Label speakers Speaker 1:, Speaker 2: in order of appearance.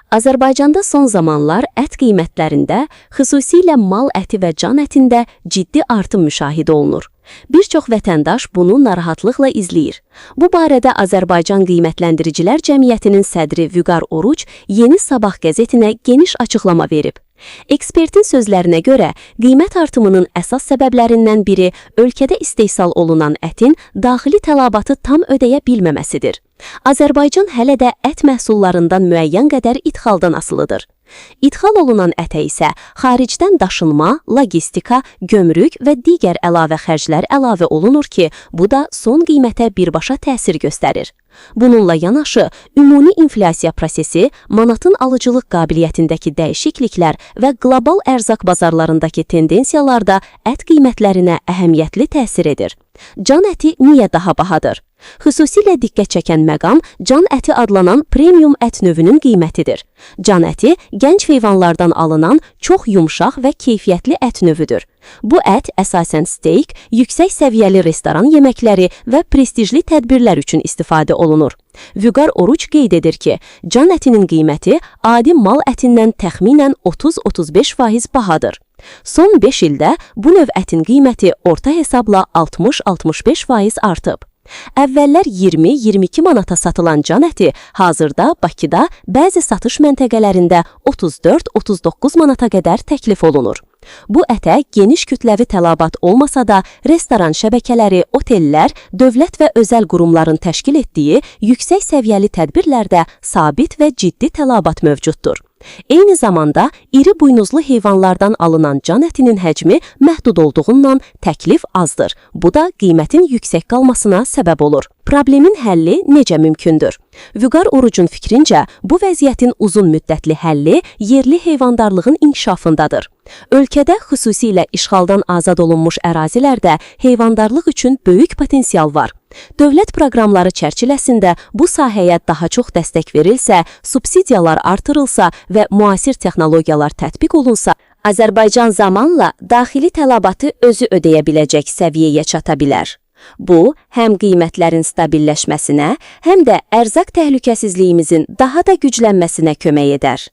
Speaker 1: Azərbaycanda son zamanlar ət qiymətlərində, xüsusilə mal əti və can ətində ciddi artım müşahidə olunur. Bir çox vətəndaş bunu narahatlıqla izləyir. Bu barədə Azərbaycan Qiymətləndiricilər Cəmiyyətinin sədri Vüqar Oruç Yeni Sabah qəzetinə geniş açıqlama verib. Ekspertin sözlərinə görə, qiymət artımının əsas səbəblərindən biri ölkədə istehsal olunan ətin daxili tələbatı tam ödəyə bilməməsidir. Azərbaycan hələ də ət məhsullarından müəyyən qədər idxaldan asılıdır. İdxal olunan ətə isə xaricdən daşınma, logistika, gömrük və digər əlavə xərclər əlavə olunur ki, bu da son qiymətə birbaşa təsir göstərir. Bununla yanaşı, ümumi inflyasiya prosesi, manatın alıcılıq qabiliyyətindəki dəyişikliklər və qlobal ərzaq bazarlarındakı tendensiyalar da ət qiymətlərinə əhəmiyyətli təsir edir. Can əti niyə daha bahadır? Xüsusilə diqqət çəkən məqam can əti adlanan premium ət növünün qiymətidir. Can əti gənc heyvanlardan alınan çox yumşaq və keyfiyyətli ət növüdür. Bu ət əsasən steak, yüksək səviyyəli restoran yeməkləri və prestijli tədbirlər üçün istifadə olunur. Vüqar Oruç qeyd edir ki, can ətinin qiyməti adi mal ətindən təxminən 30-35% bahadır. Son 5 ildə bu növ ətin qiyməti orta hesabla 60-65% artıb. Əvvəllər 20-22 manata satılan can əti hazırda Bakıda bəzi satış məntəqələrində 34-39 manata qədər təklif olunur. Bu ətə geniş kütləvi tələbat olmasa da, restoran şəbəkələri, otellər, dövlət və özəl qurumların təşkil etdiyi yüksək səviyyəli tədbirlərdə sabit və ciddi tələbat mövcuddur. Eyni zamanda, iri buynuzlu heyvanlardan alınan can ətinin həcmi məhdud olduğundan təklif azdır. Bu da qiymətin yüksək qalmasına səbəb olur. Problemin həlli necə mümkündür? Vüqar Orucun fikrincə, bu vəziyyətin uzun müddətli həlli yerli heyvandarlığın inkişafındadır. Ölkədə xüsusilə işğaldan azad olunmuş ərazilərdə heyvandarlıq üçün böyük potensial var. Dövlət proqramları çərçivəsində bu sahəyə daha çox dəstək verilsə, subsidiyalar artırılsa və müasir texnologiyalar tətbiq olunsa, Azərbaycan zamanla daxili tələbatı özü ödəyə biləcək səviyyəyə çata bilər. Bu, həm qiymətlərin stabilləşməsinə, həm də ərzaq təhlükəsizliyimizin daha da güclənməsinə kömək edər.